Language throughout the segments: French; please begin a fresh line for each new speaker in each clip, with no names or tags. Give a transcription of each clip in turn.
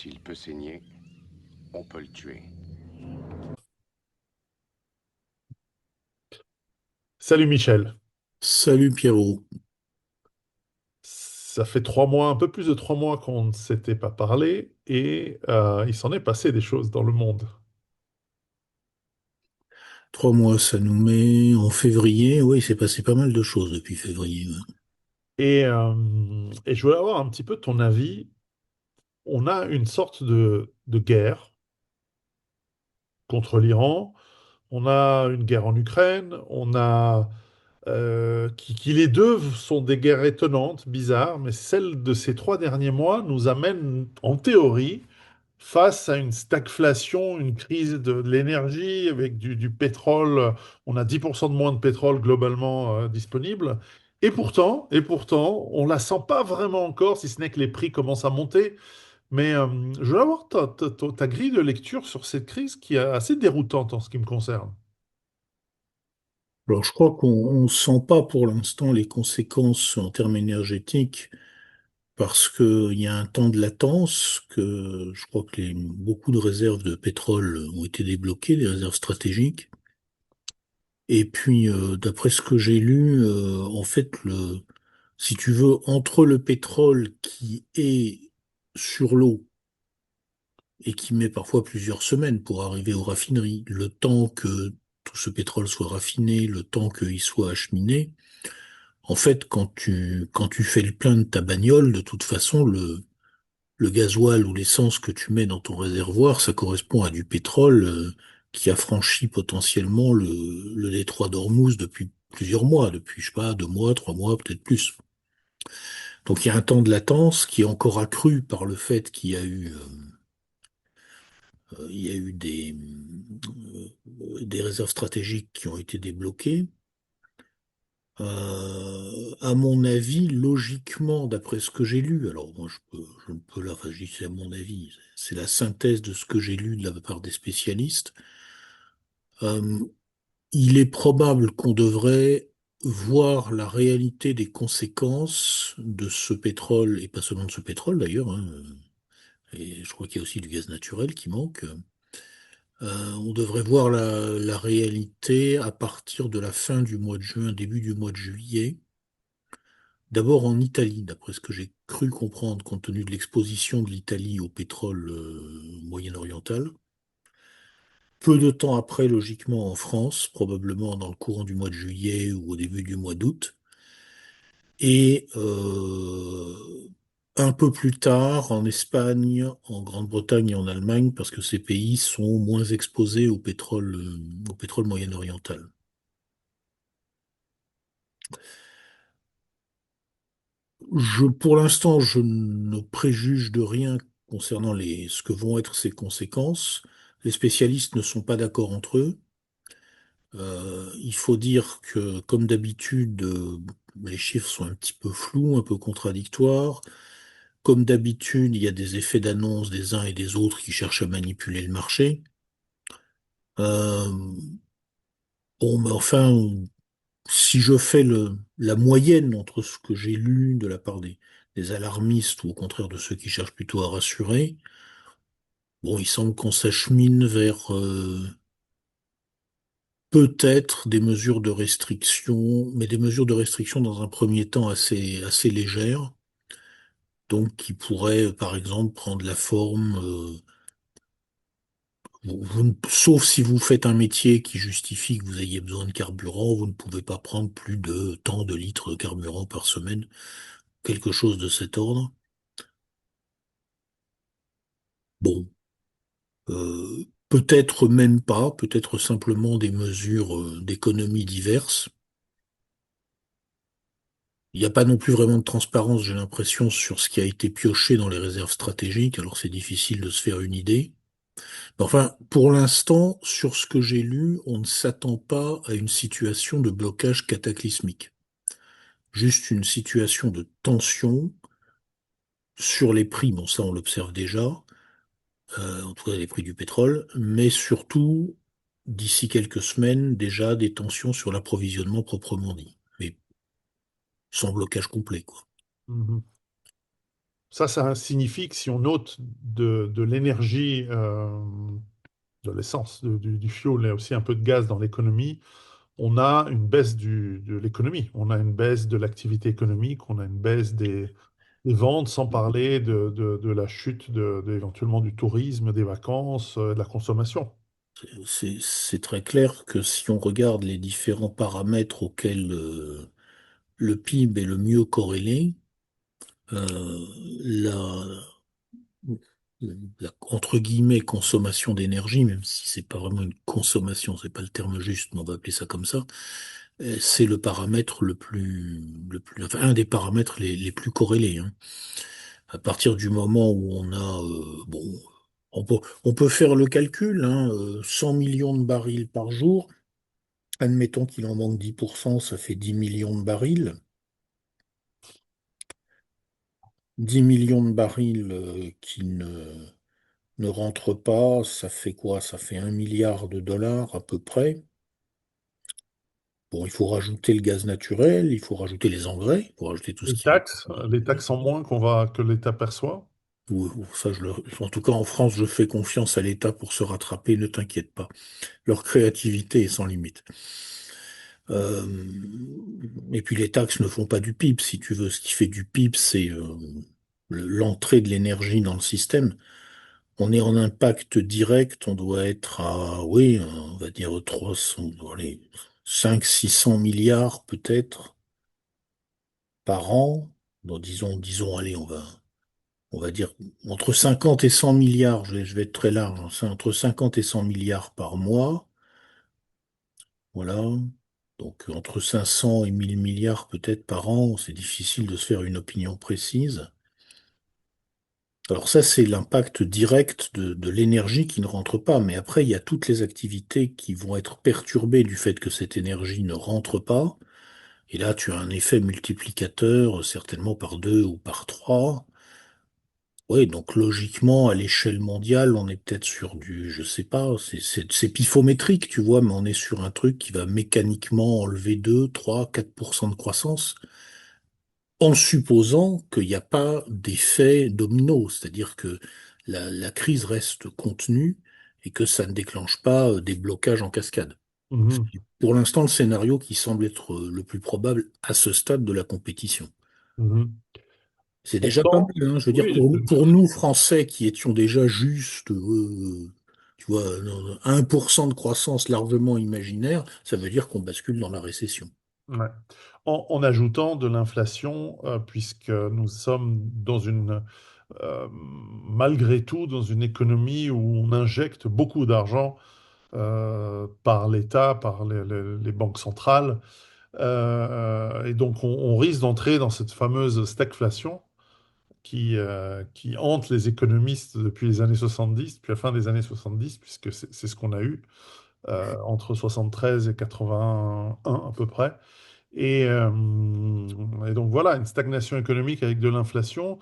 S'il peut saigner, on peut le tuer.
Salut Michel.
Salut Pierrot.
Ça fait 3 mois, un peu plus de 3 mois qu'on ne s'était pas parlé et il s'en est passé des choses dans le monde.
3 mois, ça nous met en février. Oui, il s'est passé pas mal de choses depuis février. Ouais.
Et je voulais avoir un petit peu ton avis. On a une sorte de guerre contre l'Iran, on a une guerre en Ukraine, on a qui les deux sont des guerres étonnantes, bizarres, mais celle de ces 3 derniers mois nous amène en théorie face à une stagflation, une crise de l'énergie avec du pétrole. On a 10% de moins de pétrole globalement disponible. Et pourtant, on la sent pas vraiment encore, si ce n'est que les prix commencent à monter. Mais je veux avoir ta grille de lecture sur cette crise qui est assez déroutante en ce qui me concerne.
Alors, je crois qu'on sent pas pour l'instant les conséquences en termes énergétiques parce qu'il y a un temps de latence que je crois que beaucoup de réserves de pétrole ont été débloquées, des réserves stratégiques. Et puis, d'après ce que j'ai lu, en fait, si tu veux, entre le pétrole qui est sur l'eau et qui met parfois plusieurs semaines pour arriver aux raffineries. Le temps que tout ce pétrole soit raffiné, le temps qu'il soit acheminé. En fait, quand tu fais le plein de ta bagnole, de toute façon, le gasoil ou l'essence que tu mets dans ton réservoir, ça correspond à du pétrole, qui a franchi potentiellement le détroit d'Ormuz depuis plusieurs mois, depuis, je sais pas, 2 mois, 3 mois, peut-être plus. Donc il y a un temps de latence qui est encore accru par le fait qu'il y a eu des réserves stratégiques qui ont été débloquées. À mon avis, logiquement, d'après ce que j'ai lu, alors moi je ne peux là, enfin, je dis c'est à mon avis, c'est la synthèse de ce que j'ai lu de la part des spécialistes. Euh, il est probable qu'on devrait voir la réalité des conséquences de ce pétrole, et pas seulement de ce pétrole d'ailleurs, hein, et je crois qu'il y a aussi du gaz naturel qui manque. On devrait voir la réalité à partir de la fin du mois de juin, début du mois de juillet. D'abord en Italie, d'après ce que j'ai cru comprendre, compte tenu de l'exposition de l'Italie au pétrole moyen-oriental. Peu de temps après, logiquement, en France, probablement dans le courant du mois de juillet ou au début du mois d'août. Et un peu plus tard, en Espagne, en Grande-Bretagne et en Allemagne, parce que ces pays sont moins exposés au pétrole moyen-oriental. Pour l'instant, je ne préjuge de rien concernant ce que vont être ces conséquences. Les spécialistes ne sont pas d'accord entre eux. Il faut dire que, comme d'habitude, les chiffres sont un petit peu flous, un peu contradictoires. Comme d'habitude, il y a des effets d'annonce des uns et des autres qui cherchent à manipuler le marché. Euh, bon, mais enfin, si je fais la moyenne entre ce que j'ai lu de la part des alarmistes ou au contraire de ceux qui cherchent plutôt à rassurer, bon, il semble qu'on s'achemine vers peut-être des mesures de restriction, mais des mesures de restriction dans un premier temps assez légères, donc qui pourraient, par exemple, prendre la forme, sauf si vous faites un métier qui justifie que vous ayez besoin de carburant, vous ne pouvez pas prendre plus de tant de litres de carburant par semaine, quelque chose de cet ordre. Bon, peut-être même pas, peut-être simplement des mesures d'économie diverses. Il n'y a pas non plus vraiment de transparence, j'ai l'impression, sur ce qui a été pioché dans les réserves stratégiques, alors c'est difficile de se faire une idée. Mais enfin, pour l'instant, sur ce que j'ai lu, on ne s'attend pas à une situation de blocage cataclysmique. Juste une situation de tension sur les prix, bon ça on l'observe déjà, en tout cas les prix du pétrole, mais surtout, d'ici quelques semaines, déjà des tensions sur l'approvisionnement proprement dit, mais sans blocage complet, quoi.
Mhm. Ça signifie que si on ôte de l'énergie, de l'essence, du fioul et aussi un peu de gaz dans l'économie, on a une baisse de l'économie, on a une baisse de l'activité économique, on a une baisse des ventes, sans parler de la chute éventuellement du tourisme, des vacances, de la consommation.
C'est très clair que si on regarde les différents paramètres auxquels le PIB est le mieux corrélé, euh, la, entre guillemets consommation d'énergie, même si c'est pas vraiment une consommation, c'est pas le terme juste, mais on va appeler ça comme ça, c'est le paramètre enfin, un des paramètres les plus corrélés, hein. À partir du moment où on a, bon, on peut faire le calcul, hein, 100 millions de barils par jour, admettons qu'il en manque 10%, ça fait 10 millions de barils. 10 millions de barils qui ne rentrent pas, ça fait quoi? Ça fait 1 milliard de dollars à peu près. Bon, il faut rajouter le gaz naturel, il faut rajouter les engrais, il faut rajouter tout ce qui va.
Les taxes en moins que l'État perçoit.
Ça, en tout cas, en France, je fais confiance à l'État pour se rattraper, ne t'inquiète pas. Leur créativité est sans limite. Euh, et puis les taxes ne font pas du PIB, si tu veux. Ce qui fait du PIB, c'est l'entrée de l'énergie dans le système. On est en impact direct, on doit être à, oui, on va dire 300, allez, 500-600 milliards peut-être par an. Donc, disons, allez, on va dire entre 50 et 100 milliards, je vais être très large, hein, c'est entre 50 et 100 milliards par mois. Voilà. Donc, entre 500 et 1000 milliards peut-être par an, c'est difficile de se faire une opinion précise. Alors ça, c'est l'impact direct de l'énergie qui ne rentre pas. Mais après, il y a toutes les activités qui vont être perturbées du fait que cette énergie ne rentre pas. Et là, tu as un effet multiplicateur, certainement par 2 ou par 3. Oui, donc logiquement, à l'échelle mondiale, on est peut-être sur je sais pas, c'est pifométrique, tu vois, mais on est sur un truc qui va mécaniquement enlever 2, 3, 4% de croissance, en supposant qu'il n'y a pas d'effet domino, c'est-à-dire que la crise reste contenue et que ça ne déclenche pas des blocages en cascade.
Mhm,
Pour l'instant, le scénario qui semble être le plus probable à ce stade de la compétition.
mhm.
C'est déjà pas mal,
Pourtant,
hein. Je veux dire,
oui,
pour nous, Français, qui étions déjà juste, tu vois, 1% de croissance largement imaginaire, ça veut dire qu'on bascule dans la récession.
ouais. En ajoutant de l'inflation, puisque nous sommes malgré tout, dans une économie où on injecte beaucoup d'argent par l'État, par les banques centrales. Et donc, on risque d'entrer dans cette fameuse stagflation qui hante les économistes depuis les années 70, depuis la fin des années 70, puisque c'est ce qu'on a eu entre 73 et 81 à peu près. Et donc voilà, une stagnation économique avec de l'inflation,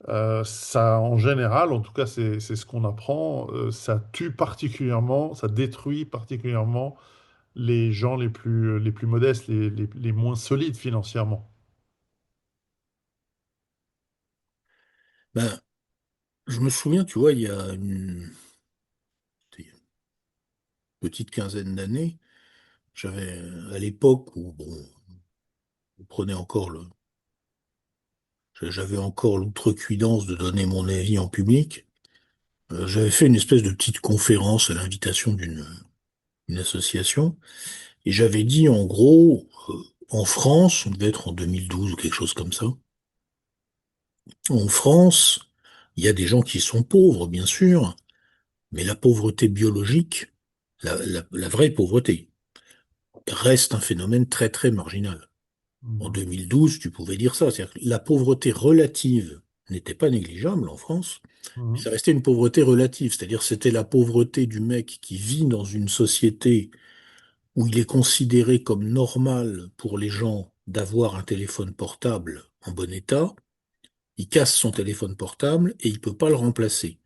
ça en général, en tout cas c'est ce qu'on apprend, ça tue particulièrement, ça détruit particulièrement les gens les plus modestes, les moins solides financièrement.
Ben, je me souviens, tu vois, il y a une petite quinzaine d'années, j'avais, à l'époque où, bon, on prenait encore j'avais encore l'outrecuidance de donner mon avis en public, j'avais fait une espèce de petite conférence à l'invitation une association, et j'avais dit, en gros, en France, on devait être en 2012 ou quelque chose comme ça, en France, il y a des gens qui sont pauvres, bien sûr, mais la pauvreté biologique, la vraie pauvreté, reste un phénomène très très marginal. En
Mhm.
2012, tu pouvais dire ça, c'est-à-dire que la pauvreté relative n'était pas négligeable en France, mais
Mhm.
ça restait une pauvreté relative, c'est-à-dire c'était la pauvreté du mec qui vit dans une société où il est considéré comme normal pour les gens d'avoir un téléphone portable en bon état, il casse son téléphone portable et il peut pas le remplacer.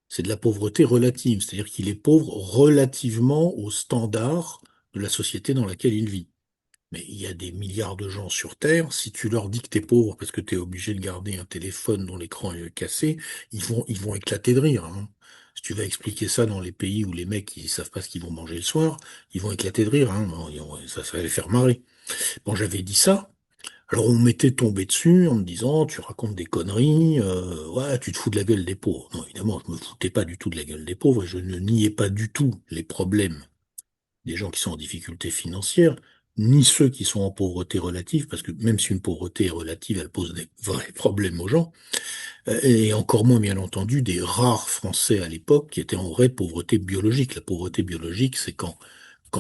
C'est de la pauvreté relative, c'est-à-dire qu'il est pauvre relativement aux standards de la société dans laquelle il vit. Mais il y a des milliards de gens sur Terre. Si tu leur dis que t'es pauvre parce que t'es obligé de garder un téléphone dont l'écran est cassé, ils vont éclater de rire, hein. Si tu vas expliquer ça dans les pays où les mecs ils savent pas ce qu'ils vont manger le soir, ils vont éclater de rire, hein. Non, ça va les faire marrer. Bon, j'avais dit ça. Alors on m'était tombé dessus en me disant, tu racontes des conneries, ouais, tu te fous de la gueule des pauvres. Non, évidemment, je me foutais pas du tout de la gueule des pauvres et je ne niais pas du tout les problèmes des gens qui sont en difficulté financière, ni ceux qui sont en pauvreté relative, parce que même si une pauvreté est relative, elle pose des vrais problèmes aux gens, et encore moins, bien entendu, des rares Français à l'époque qui étaient en vraie pauvreté biologique. La pauvreté biologique, c'est quand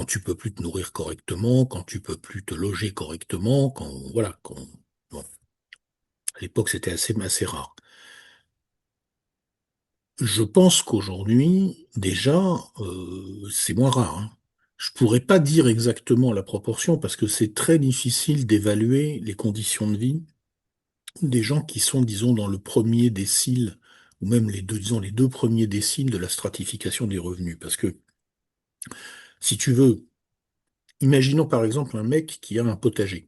tu peux plus te nourrir correctement, quand tu peux plus te loger correctement, voilà, bon, à l'époque, c'était assez rare. Je pense qu'aujourd'hui, déjà, c'est moins rare, hein. Je pourrais pas dire exactement la proportion parce que c'est très difficile d'évaluer les conditions de vie des gens qui sont, disons, dans le premier décile ou même disons, les deux premiers déciles de la stratification des revenus. Parce que, si tu veux, imaginons par exemple un mec qui a un potager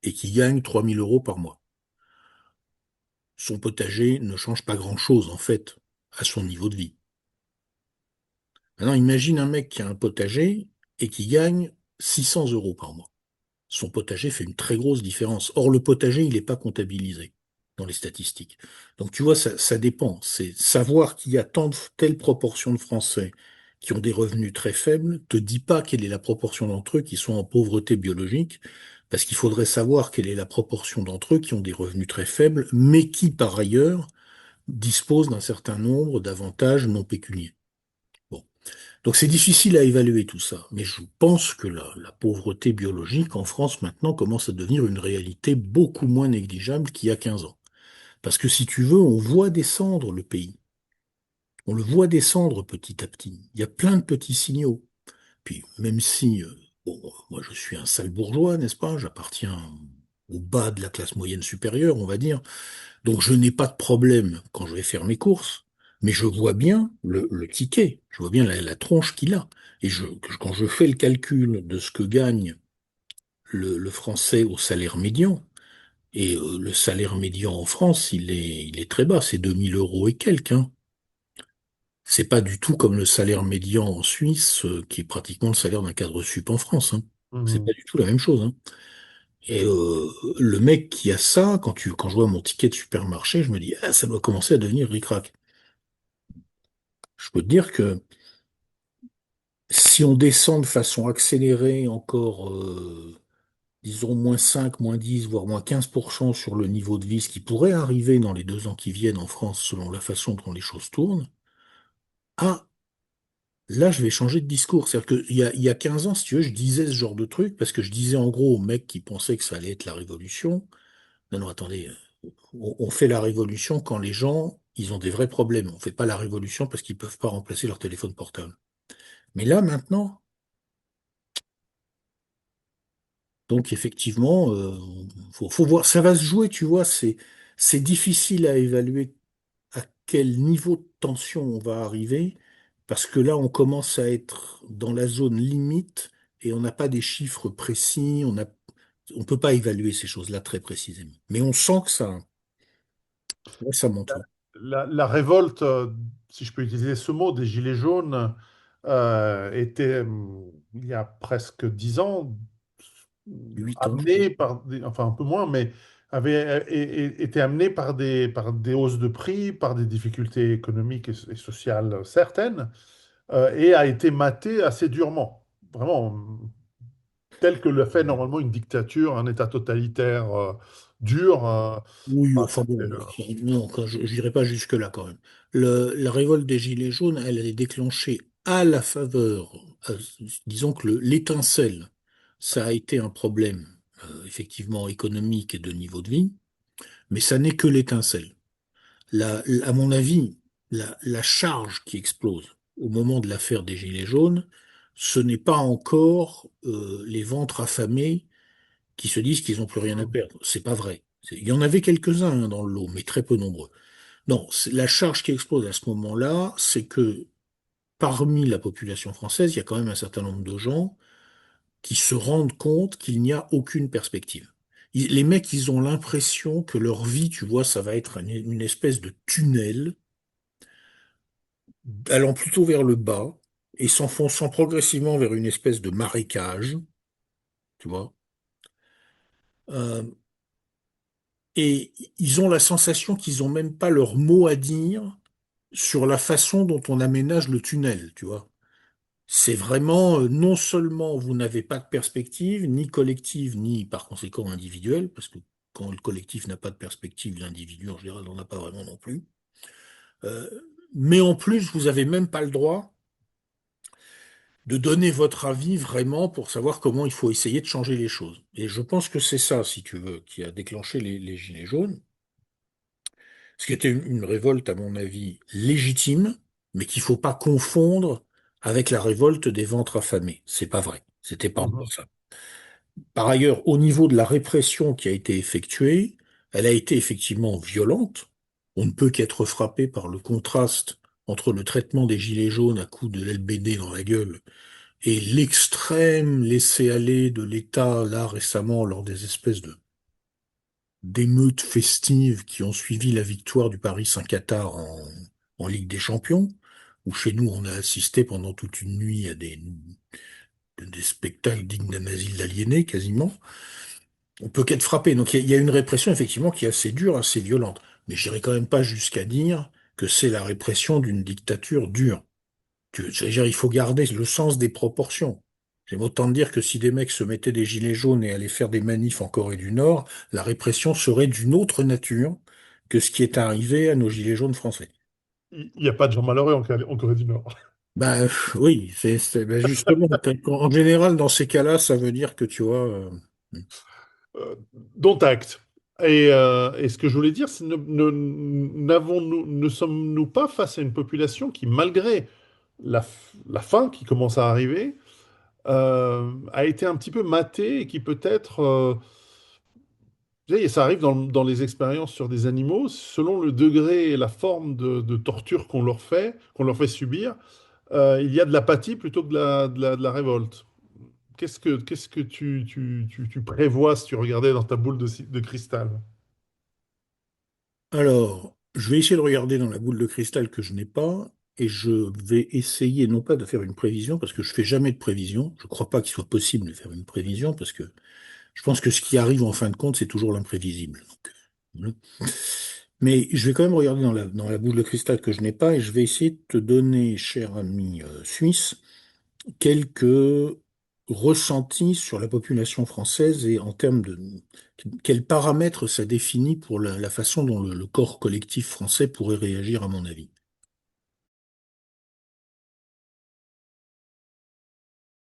et qui gagne 3 000 € par mois. Son potager ne change pas grand-chose, en fait, à son niveau de vie. Maintenant, imagine un mec qui a un potager et qui gagne 600 € par mois. Son potager fait une très grosse différence. Or, le potager, il n'est pas comptabilisé dans les statistiques. Donc, tu vois, ça dépend. C'est savoir qu'il y a telle proportion de Français qui ont des revenus très faibles, te dit pas quelle est la proportion d'entre eux qui sont en pauvreté biologique, parce qu'il faudrait savoir quelle est la proportion d'entre eux qui ont des revenus très faibles, mais qui, par ailleurs, disposent d'un certain nombre d'avantages non pécuniaires. Bon. Donc c'est difficile à évaluer tout ça, mais je pense que la pauvreté biologique en France maintenant commence à devenir une réalité beaucoup moins négligeable qu'il y a 15 ans. Parce que si tu veux, on voit descendre le pays. On le voit descendre petit à petit. Il y a plein de petits signaux. Puis même si, bon, moi je suis un sale bourgeois, n'est-ce pas? J'appartiens au bas de la classe moyenne supérieure, on va dire. Donc je n'ai pas de problème quand je vais faire mes courses, mais je vois bien le ticket, je vois bien la tronche qu'il a. Et quand je fais le calcul de ce que gagne le Français au salaire médian, et le salaire médian en France, il est très bas, c'est 2 000 € et quelques, hein. C'est pas du tout comme le salaire médian en Suisse, qui est pratiquement le salaire d'un cadre sup en France, hein. C'est pas
Mhm.
du tout la même chose, hein. Et le mec qui a ça, quand je vois mon ticket de supermarché, je me dis, ah, ça doit commencer à devenir ric-rac. Je peux te dire que si on descend de façon accélérée encore, disons, -5, -10, voire -15% sur le niveau de vie, ce qui pourrait arriver dans les 2 ans qui viennent en France selon la façon dont les choses tournent, ah, là, je vais changer de discours. C'est-à-dire qu'il y a 15 ans, si tu veux, je disais ce genre de truc parce que je disais en gros aux mecs qui pensaient que ça allait être la révolution, non, non, attendez, on fait la révolution quand les gens, ils ont des vrais problèmes. On fait pas la révolution parce qu'ils peuvent pas remplacer leur téléphone portable. Mais là, maintenant, donc effectivement, faut voir, ça va se jouer, tu vois, c'est difficile à évaluer à quel niveau de tension on va arriver, parce que là, on commence à être dans la zone limite et on n'a pas des chiffres précis, on peut pas évaluer ces choses-là très précisément. Mais on sent que ça monte, ouais.
La révolte, si je peux utiliser ce mot, des Gilets jaunes était, il y a presque 10 ans,
8 ans, je crois.
amenée par enfin un peu moins, mais été amenée par des hausses de prix, par des difficultés économiques et sociales certaines, et a été matée assez durement. Vraiment, tel que le fait normalement une dictature, un État totalitaire dur.
Oui,
Enfin,
enfin bon, non, je n'irai pas jusque-là quand même. La révolte des Gilets jaunes, elle est déclenchée à la faveur, disons que l'étincelle, ça a été un problème, effectivement économique et de niveau de vie, mais ça n'est que l'étincelle. À mon avis, la charge qui explose au moment de l'affaire des Gilets jaunes, ce n'est pas encore les ventres affamés qui se disent qu'ils n'ont plus rien à perdre. C'est pas vrai. Il y en avait quelques-uns, hein, dans le lot, mais très peu nombreux. Non, la charge qui explose à ce moment-là, c'est que parmi la population française, il y a quand même un certain nombre de gens qui se rendent compte qu'il n'y a aucune perspective. Les mecs, ils ont l'impression que leur vie, tu vois, ça va être une espèce de tunnel allant plutôt vers le bas et s'enfonçant progressivement vers une espèce de marécage, tu vois. Euh, et ils ont la sensation qu'ils n'ont même pas leur mot à dire sur la façon dont on aménage le tunnel, tu vois. C'est vraiment, non seulement vous n'avez pas de perspective, ni collective, ni par conséquent individuelle, parce que quand le collectif n'a pas de perspective, l'individu en général n'en a pas vraiment non plus. Euh, mais en plus, vous avez même pas le droit de donner votre avis vraiment pour savoir comment il faut essayer de changer les choses. Et je pense que c'est ça, si tu veux, qui a déclenché les Gilets jaunes, ce qui était une révolte, à mon avis, légitime, mais qu'il faut pas confondre avec la révolte des ventres affamés. C'est pas vrai. C'était pas
Mhm.
ça. Par ailleurs, au niveau de la répression qui a été effectuée, elle a été effectivement violente. On ne peut qu'être frappé par le contraste entre le traitement des gilets jaunes à coups de LBD dans la gueule et l'extrême laisser-aller de l'État, là, récemment, lors des espèces de d'émeutes festives qui ont suivi la victoire du Paris Saint-Qatar en Ligue des Champions, où chez nous, on a assisté pendant toute une nuit à des spectacles dignes d'un asile d'aliénés, quasiment. On peut qu'être frappé. Donc il y a une répression, effectivement, qui est assez dure, assez violente. Mais j'irai quand même pas jusqu'à dire que c'est la répression d'une dictature dure. Je veux dire, il faut garder le sens des proportions. J'aime autant dire que si des mecs se mettaient des gilets jaunes et allaient faire des manifs en Corée du Nord, la répression serait d'une autre nature que ce qui est arrivé à nos gilets jaunes français.
Il n'y a pas de gens malheureux en Corée du Nord.
Ben oui, ben, justement, en général, dans ces cas-là, ça veut dire que tu vois.
Dont acte. Et ce que je voulais dire, c'est ne sommes-nous pas face à une population qui, malgré la faim qui commence à arriver, a été un petit peu matée et qui peut-être, tu sais, ça arrive dans les expériences sur des animaux, selon le degré et la forme de torture qu'on leur fait subir, il y a de l'apathie plutôt que de la révolte. Qu'est-ce que tu prévois si tu regardais dans ta boule de cristal?
Alors, je vais essayer de regarder dans la boule de cristal que je n'ai pas, et je vais essayer non pas de faire une prévision, parce que je fais jamais de prévision. Je ne crois pas qu'il soit possible de faire une prévision, parce que je pense que ce qui arrive en fin de compte, c'est toujours l'imprévisible. Voilà. Mais je vais quand même regarder dans la boule de cristal que je n'ai pas, et je vais essayer de te donner, cher ami suisse, quelques ressentis sur la population française et en termes de quels paramètres ça définit pour la façon dont le corps collectif français pourrait réagir, à mon avis.